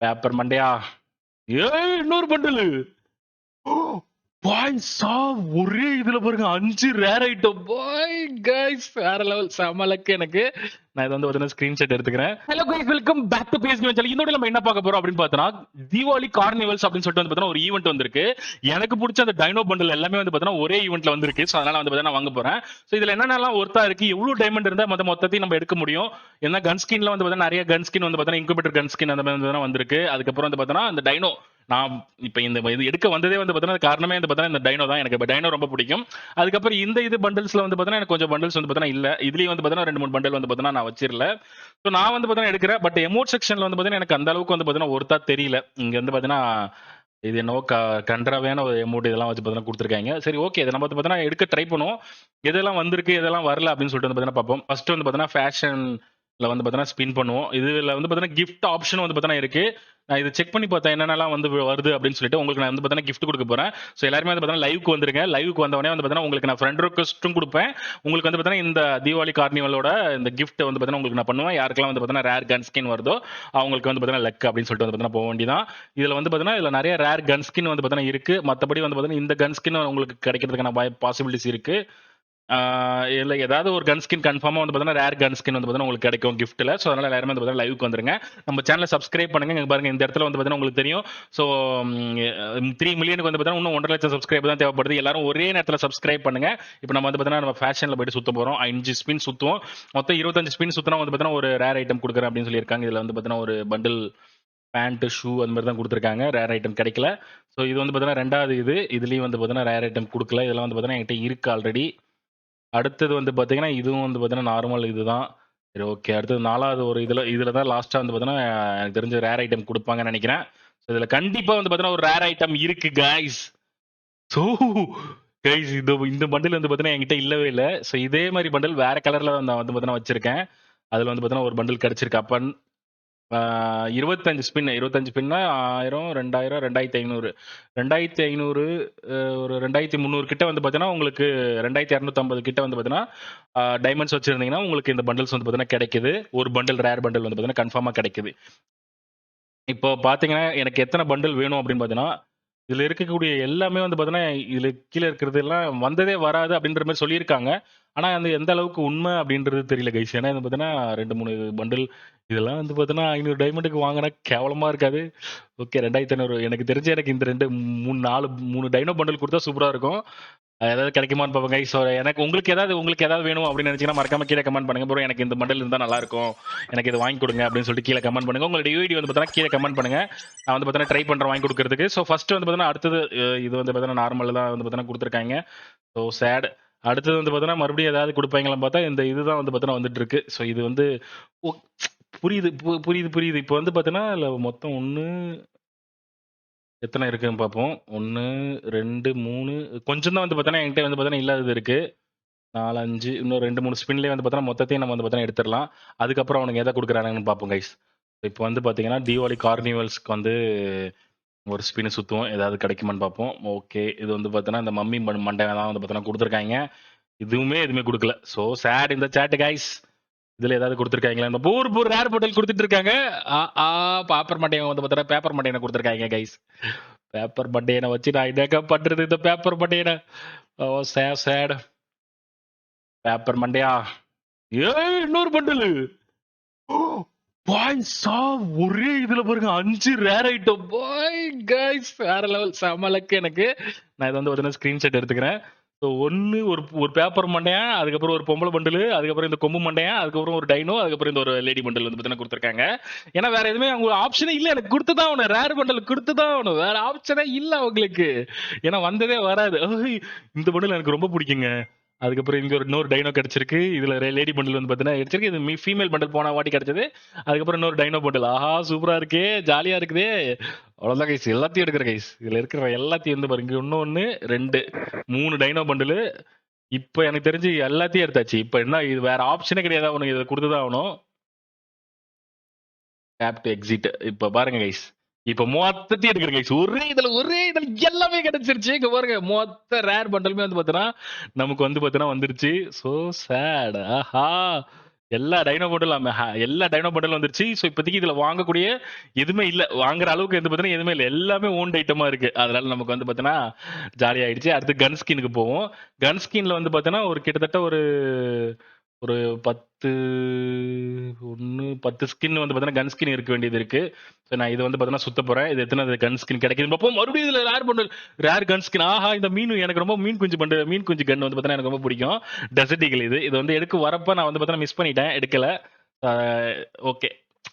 Paper மண்டையா. ஏய் இன்னொரு பண்டலு. பாய் ஒரே இதுல பாருங்க 5 ரேர் ஐட்டம். பாய் கைஸ் வேற லெவல் சமலக்கு எனக்கு. நான் இதை வந்து பார்த்தீங்கன்னா ஸ்கிரீன்ஷாட் எடுத்துக்கிறேன். Hello guys welcome back to base game channel. இன்னொரு நம்ம என்ன பார்க்க போறோம் அப்படின்னு பார்த்தோம்னா தீபாவளி கார்னிவல்ஸ் அப்படின்னு சொல்லிட்டு வந்து பார்த்தீங்கன்னா ஒரு ஈவெண்ட் வந்திருக்கு. எனக்கு பிடிச்ச அந்த டைனோ பண்டல் எல்லாமே வந்து பார்த்தீங்கன்னா ஒரே ஈவெண்ட்ல வந்திருக்கு. ஸோ அதனால வந்து பார்த்தீங்கன்னா வாங்க போறேன். ஸோ இதுல என்னென்னலாம் ஒர்த்தா இருக்கு, எவ்வளவு டைமண்ட் இருந்தா மொத்தத்தையும் நம்ம எடுக்க முடியும். ஏன்னா கன் ஸ்கின்ல வந்து பார்த்தீங்கன்னா நிறைய கன் ஸ்கின் வந்து பார்த்தீங்கன்னா இன்குபேட்டர் கன் ஸ்கின் அந்த மாதிரி வந்து வந்திருக்கு. அதுக்கப்புறம் வந்து பார்த்தீங்கன்னா அந்த டைனோ நான் இப்ப இந்த இது எடுக்க வந்ததே வந்து பார்த்தீங்கன்னா காரணமே வந்து பார்த்தீங்கன்னா இந்த டைனோ தான். எனக்கு டைனோ ரொம்ப பிடிக்கும். அதுக்கப்புறம் இந்த இது பண்டல்ஸ்ல வந்து பார்த்தீங்கன்னா எனக்கு கொஞ்சம் பண்டல்ஸ் வந்து பார்த்தீங்கன்னா இல்ல. இதுலயும் வந்து பார்த்தீங்கன்னா 2 3 பண்டல் வந்து பார்த்தீங்கன்னா நான் வச்சிரல. ஸோ நான் வந்து பார்த்தீங்கன்னா எடுக்கிறேன். பட் எமோட் செக்ஷன்ல வந்து பார்த்தீங்கன்னா எனக்கு அந்த அளவுக்கு வந்து பார்த்தீங்கன்னா ஒருத்தா தெரியல. இங்க வந்து பார்த்தீங்கன்னா இது என்னவோ கன்றாவையான ஒரு எமௌண்ட் இதெல்லாம் வச்சு பார்த்தீங்கன்னா கொடுத்துருக்காங்க. சரி ஓகே இதை நம்ம வந்து பார்த்தீங்கன்னா எடுக்க ட்ரை பண்ணுவோம். எதெல்லாம் வந்திருக்கு எதெல்லாம் வரல அப்படின்னு சொல்லிட்டு வந்து பார்த்தீங்கன்னா பார்ப்போம். ஃபர்ஸ்ட் வந்து பார்த்தீங்கன்னா ஃபேஷன்ல வந்து பார்த்தீங்கன்னா ஸ்பின் பண்ணுவோம். இதுல வந்து பார்த்தீங்கன்னா கிஃப்ட் ஆப்ஷன் வந்து பார்த்தீங்கன்னா இருக்கு. நான் இதை செக் பண்ணி பார்த்தேன் என்னென்னலாம் வந்து வருது அப்படின்னு சொல்லிட்டு உங்களுக்கு நான் வந்து பார்த்தீங்கன்னா கிஃப்ட் கொடுக்க போறேன். ஸோ எல்லாருமே வந்து பார்த்தீங்கன்னா லைவுக்கு வந்துருங்க. லைவுக்கு வந்தவொடனே வந்து பார்த்தீங்கன்னா உங்களுக்கு நான் ஃப்ரெண்ட் ரெக்வஸ்ட்டும் கொடுப்பேன். உங்களுக்கு வந்து பார்த்தீங்கன்னா இந்த தீபாவளி கார்னிவலோட இந்த கிஃப்ட் வந்து பார்த்தீங்கன்னா உங்களுக்கு நான் பண்ணுவேன். யாருக்கெல்லாம் வந்து பார்த்தீங்கன்னா ரேர் கன் ஸ்கின் வருதோ அவங்களுக்கு வந்து பார்த்தீங்கன்னா லக் அப்படின்னு சொல்லிட்டு வந்து பார்த்தீங்கன்னா போக வேண்டியதான். இதுல வந்து பார்த்தீங்கன்னா இதுல நிறைய ரேர் கன் ஸ்கின் வந்து பார்த்தீங்கன்னா இருக்கு. மற்றபடி வந்து பார்த்தீங்கன்னா இந்த கன் ஸ்கின் உங்களுக்கு கிடைக்கிறதுக்கான பாசிபிலிட்டிஸ் இருக்கு. இல்ல ஏதாவது ஒரு கன் ஸ்கின் கன்ஃபார்மா வந்து பார்த்தீங்கன்னா ரேர் கன் ஸ்கின் வந்து பார்த்தீங்கன்னா உங்களுக்கு கிடைக்கும் கிஃப்ட்ல. ஸோ அதனால எல்லாருமே வந்து பார்த்தீங்கன்னா லைவுக்கு வந்துருங்க. நம்ம சேனலை சப்ஸ்கிரைப் பண்ணுங்க. இங்க பாருங்க இந்த இடத்துல வந்து பார்த்தீங்கன்னா உங்களுக்கு தெரியும். ஸோ 3 மில்லியனுக்கு வந்து பார்த்தீங்கன்னா இன்னும் 1.5 லட்சம் சப்ஸ்கிரைப் தான் தேவைப்படுது. எல்லாரும் ஒரே நேரத்தில் சப்ஸ்கிரைப் பண்ணுங்க. இப்போ நம்ம வந்து பார்த்தீங்கன்னா நம்ம ஃபேஷன்ல போயிட்டு சுத்த போறோம். 5 ஸ்பின் சுத்துவோம். மொத்தம் 25 ஸ்பின் சுத்தினா வந்து பார்த்தீங்கன்னா ஒரு ரேர் ஐட்டம் கொடுக்குறேன் அப்படின்னு சொல்லியிருக்காங்க. இதுல வந்து பார்த்தீங்கன்னா ஒரு பண்டில் பேண்ட் ஷூ அந்த மாதிரி தான் கொடுத்துருக்காங்க. ரேர் ஐட்டம் கிடைக்கல. ஸோ இது வந்து பார்த்தீங்கன்னா ரெண்டாவது இதுலயும் வந்து பார்த்தீங்கன்னா ரேர் ஐட்டம் கொடுக்கல. இதெல்லாம் வந்து பார்த்தீங்கன்னா என்கிட்ட இருக்கு ஆல்ரெடி. அடுத்தது வந்து பார்த்தீங்கன்னா இதுவும் வந்து பார்த்தீங்கன்னா நார்மல் இதுதான். சரி ஓகே. அடுத்தது 4வது ஒரு இதுல தான் லாஸ்டா வந்து பார்த்தீங்கன்னா எனக்கு தெரிஞ்ச ரேர் ஐட்டம் கொடுப்பாங்கன்னு நினைக்கிறேன். ஸோ இதுல கண்டிப்பா வந்து பார்த்தீங்கன்னா ஒரு ரேர் ஐட்டம் இருக்கு கைஸ். ஸோ கைஸ் இந்த பண்டில் வந்து பார்த்தீங்கன்னா என்கிட்ட இல்லவே இல்லை. ஸோ இதே மாதிரி பண்டில் வேற கலர்ல நான் வந்து பார்த்தீங்கன்னா வச்சிருக்கேன். அதுல வந்து பார்த்தீங்கன்னா ஒரு பண்டில் கிடைச்சிருக்கு. அப்ப 25 ஸ்பின்னா 1000, 2000, 2500 2500 ஒரு 2300 கிட்ட வந்து பார்த்தீங்கன்னா உங்களுக்கு 2250 கிட்ட வந்து பார்த்தீங்கன்னா டைமண்ட்ஸ் வச்சிருந்தீங்கன்னா உங்களுக்கு இந்த பண்டல்ஸ் வந்து பார்த்தீங்கன்னா கிடைக்குது. ஒரு பண்டல் ரேர் பண்டல் வந்து பார்த்தீங்கன்னா கன்ஃபார்மா கிடைக்குது. இப்போ பார்த்தீங்கன்னா எனக்கு எத்தனை பண்டல் வேணும் அப்படின்னு பார்த்தீங்கன்னா இதுல இருக்கக்கூடிய எல்லாமே வந்து பார்த்தீங்கன்னா இதுல கீழே இருக்கிறது எல்லாம் வந்ததே வராது அப்படின்ற மாதிரி சொல்லியிருக்காங்க. ஆனா அந்த எந்த அளவுக்கு உண்மை அப்படின்றது தெரியல கைஸ். ஏன்னா இது பார்த்தீங்கன்னா 2 3 பண்டில் இதெல்லாம் வந்து பார்த்தீங்கன்னா 500 டைமண்டுக்கு வாங்கினா கேவலமா இருக்காது. ஓகே 2500 எனக்கு தெரிஞ்சு எனக்கு இந்த 2 3 4 3 டைனோ பண்டல் கொடுத்தா சூப்பரா இருக்கும். ஏதாவது கிடைக்குமான்னு பார்ப்போம் கைஸ். எனக்கு உங்களுக்கு ஏதாவது வேணும் அப்படின்னு நினைச்சீங்கன்னா மறக்காம கீழே கமெண்ட் பண்ணுங்க ப்ரோ. எனக்கு இந்த பண்டல் இருந்தா நல்லா இருக்கும், எனக்கு இது வாங்கி கொடுங்க அப்படின்னு சொல்லிட்டு கீழே கமெண்ட் பண்ணுங்க. உங்களுடைய வீடியோ வந்து பார்த்தீங்கன்னா கீழே கமெண்ட் பண்ணுங்க. நான் வந்து பார்த்தீங்கன்னா ட்ரை பண்றேன் வாங்கி கொடுக்கறதுக்கு. ஸோ ஃபர்ஸ்ட் வந்து பார்த்தீங்கன்னா அடுத்தது இது வந்து பார்த்தீங்கன்னா நார்மல் தான் வந்து பார்த்தீங்கன்னா கொடுத்துருக்காங்க. So sad. அடுத்தது வந்து பார்த்தீங்கன்னா மறுபடியும் ஏதாவது கொடுப்பாங்களான்னு பார்த்தா இந்த இதுதான் வந்து பார்த்தீங்கன்னா வந்துட்டு இருக்கு. ஸோ இது வந்து ஓ, புரியுது புரியுது. இப்போ வந்து பார்த்தீங்கன்னா இல்ல மொத்தம் ஒன்று எத்தனை இருக்குன்னு பார்ப்போம். 1 2 3 கொஞ்சம் தான் வந்து பார்த்தீங்கன்னா என்கிட்ட வந்து பார்த்தீங்கன்னா இல்லாதது இருக்கு. 4 5 இன்னும் 2 3 ஸ்பின்லயே வந்து பார்த்தீங்கன்னா மொத்தத்தையும் நம்ம வந்து பார்த்தீங்கன்னா எடுத்துடலாம். அதுக்கப்புறம் அவனுங்க எதை கொடுக்குறானுங்கன்னு பார்ப்போம் கைஸ். இப்போ வந்து பார்த்தீங்கன்னா தீபாவளி கார்னிவல்ஸ்க்கு வந்து ஒரு ஸ்பின் சுத்துவோம். ஏதாவது கிடைக்குமான்னு பார்ப்போம். ஓகே இது வந்து பார்த்தீங்கன்னா இந்த மம்மி மண்டை தான் வந்து பார்த்தீங்கன்னா கொடுத்துருக்காங்க. எதுவுமே கொடுக்கல. ஸோ சேட் இந்த சேட் கைஸ். இதுல ஏதாவது கொடுத்துருக்காங்களா? இந்த பூர் ரேர் பாட்டில் கொடுத்துட்டு இருக்காங்க. பேப்பர் மண்டையை வந்து பார்த்தீங்கன்னா பேப்பர் மண்டையனை கொடுத்துருக்காங்க கைஸ். பேப்பர் மண்டையனை வச்சு நான் என்னங்க பண்றது இந்த பேப்பர் மண்டையனை? ஓ சேட். பேப்பர் மண்டையா. ஏய் இன்னொரு பண்டலு. பாய் ஒரே இதுல பாருங்க 5 ரேர் ஐட்டம். பாய் கைஸ் வேற லெவல் சமலக்கு எனக்கு. நான் இதை வந்து பார்த்தீங்கன்னா ஸ்கிரீன்ஷாட் எடுத்துக்கிறேன். ஸோ ஒன்று ஒரு பேப்பர் மண்டையா, அதுக்கப்புறம் ஒரு பொம்பளை பண்டலு, அதுக்கப்புறம் இந்த கொம்பு மண்டையா, அதுக்கப்புறம் ஒரு டைனோ, அதுக்கப்புறம் இந்த ஒரு லேடி பண்டல் வந்து பார்த்தீங்கன்னா கொடுத்துருக்காங்க. ஏன்னா வேற எதுவுமே அவங்க ஆப்ஷனே இல்லை. எனக்கு கொடுத்துதான் ஆகணும். ரேர் பண்டல் கொடுத்துதான் ஆகணும். வேற ஆப்ஷனே இல்லை அவங்களுக்கு. ஏன்னா வந்ததே வராது. இந்த பண்டல் எனக்கு ரொம்ப பிடிக்குங்க. அதுக்கப்புறம் இங்க இன்னொரு டைனோ கிடைச்சிருக்கு. இதுல லேடி பண்டல் வந்து பாத்தீங்கன்னா கிடைச்சிருக்கு. இது ஃபீமேல் பண்டல் போன வாட்டி கிடைச்சது. அதுக்கப்புறம் இன்னொரு டைனோ பண்டல். ஆஹா சூப்பரா இருக்கே, ஜாலியா இருக்குதே. அவ்வளவுதான் கைஸ், எல்லாத்தையும் எடுக்கிற கைஸ். இதுல இருக்கிற எல்லாத்தையும் வந்து பாருங்க. இன்னொன்னு 2 3 டைனோ பண்டல். இப்ப எனக்கு தெரிஞ்சு எல்லாத்தையும் எடுத்தாச்சு. இப்ப என்ன இது வேற ஆப்ஷனே கிடையாது. உனக்கு இதை கொடுத்துதான் ஆகணும். Tape to exit. இப்ப பாருங்க கைஸ். இப்ப மொத்தத்தையும் எடுக்கிற கைஸ். ஒரே இதுல எல்லாமே கிடைச்சிருச்சு. இங்க பாருங்க மொத்த ரேர் பண்டலுமே வந்து பாத்தீங்கன்னா நமக்கு வந்து பாத்தீங்கன்னா வந்துருச்சு. So sad. ஆஹா எல்லா டைனோ பண்டலும் எல்லா டைனோ பண்டலும் வந்துருச்சு. ஸோ இப்போதைக்கு இதுல வாங்கக்கூடிய எதுவுமே இல்ல. வாங்குற அளவுக்கு வந்து பார்த்தீங்கன்னா எதுவுமே இல்ல. எல்லாமே ஓன் ஐட்டமா இருக்கு. அதனால நமக்கு வந்து பார்த்தீங்கன்னா ஜாலி ஆயிடுச்சு. அடுத்து கன் ஸ்கின்னுக்கு போவோம். கன் ஸ்கின்ல வந்து பார்த்தீங்கன்னா ஒரு கிட்டத்தட்ட ஒரு 10 10 ஸ்கின் வந்து பார்த்தீங்கன்னா கன் ஸ்கின் இருக்க வேண்டியது இருக்கு. ஸோ நான் இது வந்து பார்த்தீங்கன்னா சுத்த போறேன். இது எத்தனை கன் ஸ்கின் கிடைக்குதுன்னு பார்ப்போம். மறுபடியும் இதுல rare bundle rare gun skin. ஆஹா இந்த மீன் எனக்கு ரொம்ப மீன் குஞ்சு கன் வந்து பார்த்தீங்கன்னா எனக்கு ரொம்ப பிடிக்கும். டெசர்ட் ஈகிள் இது வந்து எடுக்க வரப்ப நான் வந்து பார்த்தீங்கன்னா மிஸ் பண்ணிட்டேன். எடுக்கல. ஓகே.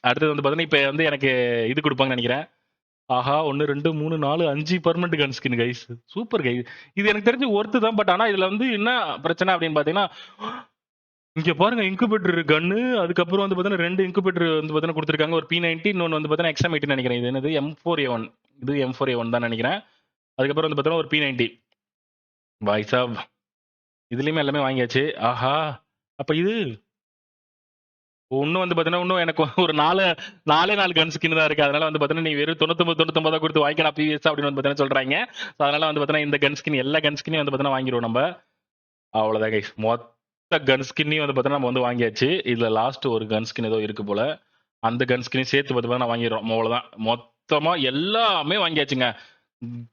அடுத்தது வந்து பார்த்தீங்கன்னா இப்ப வந்து எனக்கு இது கொடுப்பாங்கன்னு நினைக்கிறேன். ஆஹா 1 2 3 4 5 permanent gun skin guys. Super guys. இது எனக்கு தெரிஞ்சு ஒர்த்து தான். பட் ஆனா இதுல வந்து என்ன பிரச்சனை அப்படின்னு பாத்தீங்கன்னா இங்க பாருங்க இன்குபேட்டர் கன்னு. அதுக்கப்புறம் வந்து பாத்தீங்கன்னா 2 இன்குபேட்டர் வந்து பாத்தீங்கன்னா கொடுத்துருக்காங்க. ஒரு P90 இன்னொன்னு வந்து பாத்தீங்கன்னா XM80 நினைக்கிறேன். இது என்னது M4A1. இது M4A1 தான் நினைக்கிறேன். அதுக்கப்புறம் வந்து பாத்தீங்கன்னா ஒரு P90. பாய் சாப். இதுலயுமே எல்லாமே வாங்கியாச்சு. ஆஹா அப்ப இது இன்னும் வந்து பாத்தீங்கன்னா இன்னும் எனக்கு ஒரு 4 கன் ஸ்கின் தான் இருக்கு. அதனால வந்து பாத்தீங்கன்னா நீ வெறும் 99 கொடுத்து வாங்கிக்கலாம் பிவிஎஸ் அப்படின்னு வந்து பாத்தீங்கன்னா சொல்றாங்க. அதனால வந்து பாத்தீங்கன்னா இந்த கன் ஸ்கின் எல்லா கன் ஸ்கினையும் வந்து பாத்தீங்கன்னா வாங்கிடுவோம் நம்ம. அவ்வளவுதான் கைஸ். மொத்த கன் ஸ்கின்னையும் வந்து பாத்தீங்கன்னா நம்ம வந்து வாங்கியாச்சு. இதுல லாஸ்ட் ஒரு கன் ஸ்கின் ஏதோ இருக்கு போல. அந்த கன் ஸ்கினையும் சேர்த்து பாத்தீங்கன்னா வாங்கிடுறோம். அவ்வளவுதான். மொத்தமா எல்லாமே வாங்கியாச்சுங்க.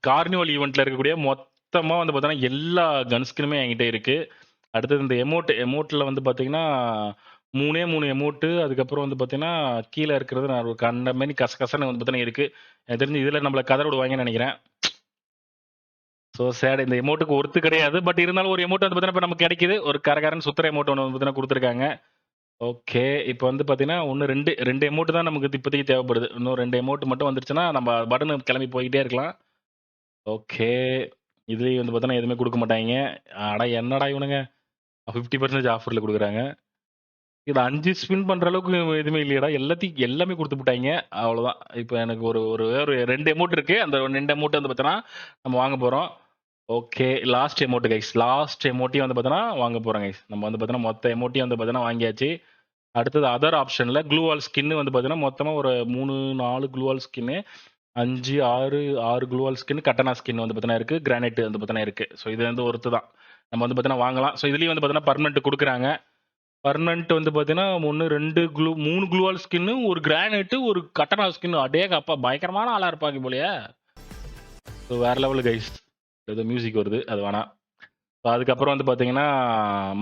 கார்னிவல் ஈவெண்ட்ல இருக்கக்கூடிய மொத்தமா வந்து பாத்தீங்கன்னா எல்லா கன் ஸ்கினுமே என்கிட்ட இருக்கு. அடுத்தது இந்த எமோட்ல வந்து பாத்தீங்கன்னா 3 எமோட்டு. அதுக்கப்புறம் வந்து பாத்தீங்கன்னா கீழே இருக்கிறது நான் ஒரு கண்ட மாதிரி கசகசன்னு வந்து பாத்தீங்கன்னா இருக்கு. எனக்கு தெரிஞ்சு இதுல நம்மள கதற விடுவாங்கன்னு நினைக்கிறேன். So sad. இந்த எமோட்டுக்கு ஒர்த்து கிடையாது. பட் இருந்தாலும் ஒரு எமோட் வந்து பாத்தீங்கன்னா இப்ப நமக்கு கிடைக்குது. ஒரு கரகரன்னு சுத்துற எமோட் ஒன்று வந்து பாத்தீங்கன்னா கொடுத்துருக்காங்க. ஓகே. இப்போ வந்து பாத்தீங்கன்னா ஒன்று ரெண்டு எமோட் தான் நமக்கு இப்போதைக்கு தேவைப்படுது. இன்னும் 2 எமோட் மட்டும் வந்துருச்சுன்னா நம்ம பட்டனு கிளம்பி போய்கிட்டே இருக்கலாம். ஓகே. இதுலயும் வந்து பாத்தீங்கன்னா எதுவுமே கொடுக்க மாட்டாங்க. அட என்னடா இவனுங்க 50% ஆஃபர்ல கொடுக்குறாங்க. இது 5 ஸ்பின் பண்ற அளவுக்கு எதுவுமே இல்லையடா. எல்லாமே குடுத்து புட்டாய்ங்க. அவ்வளவுதான். இப்ப எனக்கு ஒரு 2 எமோட் இருக்கு. அந்த 2 எமோட் வந்து பார்த்தோன்னா, நம்ம வாங்க போறோம். Okay. Last emote guys. Last எமோட்டையும் வந்து பார்த்தோன்னா, வாங்க போறோம் கைஸ். நம்ம வந்து பார்த்தோன்னா, மொத்த எமோட்டையும் வந்து பார்த்தோன்னா வாங்கியாச்சு. அடுத்தது அதர் ஆப்ஷன்ல க்ளூ வால் ஸ்கின் வந்து பார்த்தீங்கன்னா, மொத்தமா ஒரு 3, 4 க்ளூ வால் ஸ்கின்னு, 5, 6 க்ளூ வால் ஸ்கின், கட்டனா ஸ்கின் வந்து பார்த்தீங்கன்னா இருக்கு. கிரானைட் வந்து பார்த்தீங்கன்னா இருக்கு. ஸோ இது வந்து ஒர்த்து தான். நம்ம வந்து பார்த்தீங்கன்னா வாங்கலாம். ஸோ இதுலயும் வந்து பார்த்தீங்கன்னா பெர்மனன்ட் குடுக்குறாங்க. பர்மனன்ட் வந்து பார்த்தீங்கன்னா 1, 2 3 க்ளூவால் ஸ்கின்னு, ஒரு கிரானைட், ஒரு கட்டனா ஸ்கின். அடேங்கப்பா பயங்கரமான ஆளா இருப்பாங்க போலயே. வேற லெவல் கைஸ். ஏதோ மியூசிக் வருது. அது வேணாம். அதுக்கப்புறம் வந்து பார்த்தீங்கன்னா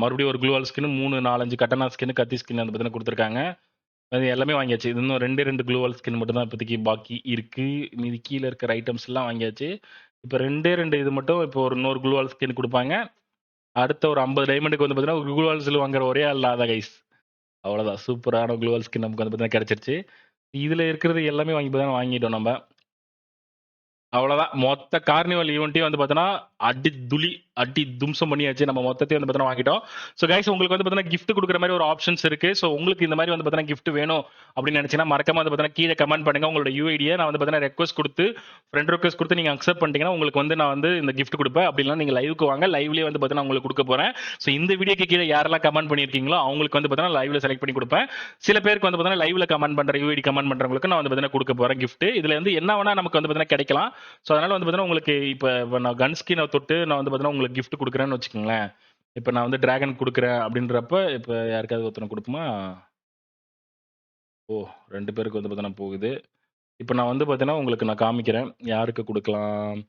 மறுபடியும் ஒரு க்ளூவால் ஸ்கின், 3, 4, 5 கட்டனா ஸ்கின், கத்தி ஸ்கின் வந்து பார்த்தீங்கன்னா கொடுத்துருக்காங்க. அது எல்லாமே வாங்கியாச்சு. இது இன்னும் 2 க்ளூவால் ஸ்கின் மட்டும் தான் இப்போதைக்கு பாக்கி இருக்கு. மீதி கீழே இருக்கிற ஐட்டம்ஸ் எல்லாம் வாங்கியாச்சு. இப்போ 2 இது மட்டும் இப்போ ஒரு இன்னொரு க்ளூவால் ஸ்கின் கொடுப்பாங்க. அடுத்த ஒரு 50 டைமண்டுக்கு வந்து பார்த்தீங்கன்னா க்ளூவால்ஸ்ல வாங்குற ஒரே ஆள் தான் கைஸ். அவ்வளோதான். சூப்பரான க்ளோவல் ஸ்கின் நமக்கு வந்து பார்த்தீங்கன்னா கிடைச்சிருச்சு. இதுல இருக்கிறது எல்லாமே வாங்கி பார்த்தீங்கன்னா வாங்கிட்டோம் நம்ம. அவ்வளோதான். மொத்த கார்னிவல் ஈவென்ட்டையும் வந்து பார்த்தீங்கன்னா, அடி தும்சம் பண்ணியாச்சு. நம்ம மொத்தத்தையும் வந்து பார்த்தீங்கன்னா வாங்கிட்டோம். ஸோ கைஸ் உங்களுக்கு வந்து பார்த்தீங்கன்னா கிஃப்ட் குடுக்குற மாரி ஒரு ஆப்ஷன்ஸ் இருக்கு. ஸோ உங்களுக்கு இந்த மாரி வந்து பார்த்தீங்கன்னா கிஃப்ட் வேணும் அப்படின்னு நினைச்சீங்கன்னா, மறக்காம வந்து பார்த்தீங்கன்னா கீழ கமெண்ட் பண்ணுங்க. உங்களோட யுஐடிய நான் வந்து பார்த்தீங்கன்னா ரெக்வெஸ்ட் குடுத்து, ஃப்ரெண்ட் ரெக்வெஸ்ட் குடுத்து நீங்க அக்செப்ட் பண்ணிட்டீங்கன்னா, உங்களுக்கு வந்து நான் வந்து இந்த கிஃப்ட் குடுப்பேன். அப்படி இல்லன்னா நீங்க லைவ்க்கு வாங்க. லைவ்லயே வந்து பார்த்தீங்கன்னா உங்களுக்கு குடுக்க போறேன். ஸோ இந்த வீடியோக்கு கீழ யாரெல்லாம் கமெண்ட் பண்ணியிருக்கீங்களோ, அவங்களுக்கு வந்து பார்த்தீங்கன்னா லைவ்ல செலக்ட் பண்ணி குடுப்பேன். சில பேருக்கு வந்து பார்த்தீங்கன்னா லைவ்ல கமெண்ட் பண்ற யுஐடி கமெண்ட் பண்றவங்களுக்கு நான் வந்து பார்த்தீங்கன்னா குடுக்க போறேன் கிஃப்ட். இதுல வந்து என்ன வேணா நமக்கு வந்து பார்த்தீங்கன்னா கிடைக்கலாம். ஸோ அதனால வந்து பார்த்தீங்கன்னா உங்களுக்கு இப்ப நான் கன் ஸ்கின தொட்டு நான் வந்து பார்த்தீங்கன்னா உங்களுக்கு கிஃப்ட் குடுக்குறேன்னு வச்சுக்கோங்களேன். இப்ப நான் வந்து டிராகன் குடுக்குறேன் அப்படின்றப்ப, இப்ப யாருக்காவது ஒருத்தனுக்கு குடுப்போமா? ஓ! 2 பேருக்கு வந்து பார்த்தீங்கன்னா போகுது. இப்ப நான் வந்து பார்த்தீங்கன்னா, உங்களுக்கு நான் காமிக்கிறேன். யாருக்கு குடுக்கலாம்?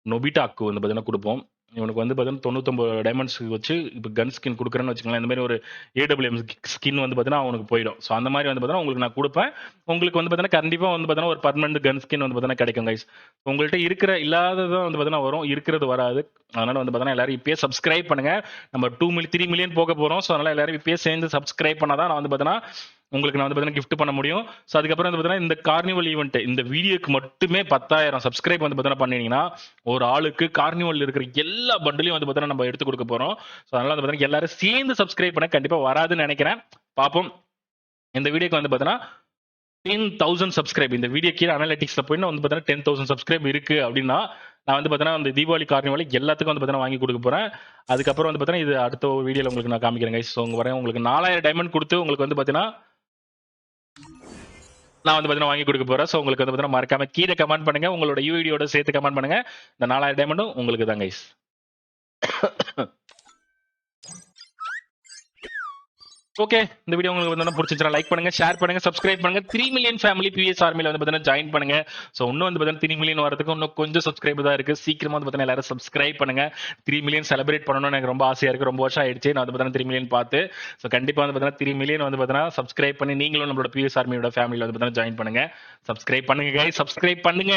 நொபிட்டாக்கு வந்து பார்த்தீங்கன்னா குடுப்போம். இவனுக்கு வந்து பார்த்தீங்கன்னா 99 டைமண்ட்ஸ் வச்சு இப்ப கன் ஸ்கின் குடுக்குறேன்னு வச்சுக்கோங்களேன். இந்த மாரி ஒரு ஏடபிள்யூஎம் ஸ்கின் வந்து பார்த்தீங்கன்னா அவனுக்கு போயிடும். ஸோ அந்த மாரி வந்து பார்த்தீங்கன்னா உங்களுக்கு நான் குடுப்பேன். உங்களுக்கு வந்து பார்த்தீங்கன்னா கண்டிப்பா வந்து பார்த்தீங்கன்னா ஒரு பெர்மனன்ட் கன் ஸ்கின் வந்து பார்த்தீங்கன்னா கிடைக்கும் கைஸ். உங்கள்ட்ட இல்லாதது வந்து பார்த்தீங்கன்னா வரும். இருக்கிறது வராது. அதனால வந்து பார்த்தீங்கன்னா எல்லாரும் இப்பயே சப்ஸ்கிரைப் பண்ணுங்க. நம்ம 3 மில்லியன் போக போறோம். ஸோ அதனால எல்லாரும் இப்பயே சேர்ந்து சப்ஸ்கிரைப் பண்ணா தான் நான் வந்து பார்த்தீங்கன்னா உங்களுக்கு நான் வந்து பார்த்தீங்கன்னா கிஃப்ட் பண்ண முடியும். ஸோ அதுக்கப்புறம் வந்து பார்த்தீங்கன்னா இந்த கார்னிவல் ஈவென்ட் இந்த வீடியோக்கு மட்டுமே 10,000 சப்ஸ்கிரைப் வந்து பார்த்தீங்கன்னா பண்ணீங்கன்னா ஒரு ஆளுக்கு கார்னிவல் இருக்கிற எல்லா பண்டிலையும் வந்து பார்த்தீங்கன்னா நம்ம எடுத்து கொடுக்க போறோம். ஸோ அதனால வந்து பார்த்தீங்கன்னா எல்லாரும் சேர்ந்து சப்ஸ்கிரைப் பண்ண கண்டிப்பா வராதுன்னு நினைக்கிறேன். பார்ப்போம். இந்த வீடியோக்கு வந்து பார்த்தீங்கன்னா 10,000 சப்ஸ்கிரைப் இந்த வீடியோ கீழே அனலிட்டிக்ஸ்ல போய் வந்து பார்த்தீங்கன்னா 10,000 சப்ஸ்கிரைப் இருக்கு அப்படின்னா நான் வந்து பார்த்தீங்கன்னா அந்த தீபாவளி கார்னிவல் எல்லாத்துக்கும் வந்து பார்த்தீங்கன்னா வாங்கி கொடுக்க போறேன். அதுக்கப்புறம் வந்து பார்த்தீங்கன்னா இது அடுத்த வீடியோல உங்களுக்கு நான் காமிக்கிறேன் கைஸ். ஸோ உங்க வரேன் உங்களுக்கு 4000 டைமண்ட் கொடுத்து உங்களுக்கு வந்து பார்த்தீங்கன்னா நான் வந்து பார்த்தீங்கன்னா வாங்கி கொடுக்க போறேன். ஸோ உங்களுக்கு வந்து பார்த்தீங்கன்னா மறக்காம கீழே கமெண்ட் பண்ணுங்க. உங்களோட யூஐடியோட சேர்த்து கமெண்ட் பண்ணுங்க. இந்த 4000 டைமண்டும் உங்களுக்கு தான் கைஸ். ஓகே, இந்த வீடியோ உங்களுக்கு வந்து பிடிச்சிருந்தா லைக் பண்ணுங்க, ஷேர் பண்ணுங்க, சப்ஸ்கிரைப் பண்ணுங்க. 3 மில்லியன் ஃபேமிலி பிஎஸ் ஆர்மில வந்து பார்த்தீங்கன்னா ஜாயின் பண்ணுங்க. ஸோ இன்னும் வந்து பார்த்தீங்கன்னா 3 மில்லியன் வரதுக்கு இன்னும் கொஞ்சம் சப்ஸ்கிரைபர் தான் இருக்கு. சீக்கிரமா வந்து பார்த்தீங்கன்னா எல்லாரும் சப்ஸ்கிரைப் பண்ணுங்க. 3 மில்லியன் செலிப்ரேட் பண்ணணும்னு எனக்கு ரொம்ப ஆசையா இருக்கு. ரொம்ப வருஷம் ஆயிடுச்சு நான் வந்து பார்த்தீங்கன்னா 3 மில்லியன் பார்த்து. ஸோ கண்டிப்பா வந்து பார்த்தீங்கன்னா 3 மில்லியன் வந்து பார்த்தீங்கன்னா சப்ஸ்கிரைப் பண்ணி நீங்களும் நம்மளோட பிஎஸ் ஆர்மியோட ஃபேமிலியில் வந்து பார்த்தீங்கன்னா ஜாயின் பண்ணுங்க. சப்ஸ்கிரைப் பண்ணுங்க கைஸ், சப்ஸ்கிரைப் பண்ணுங்க.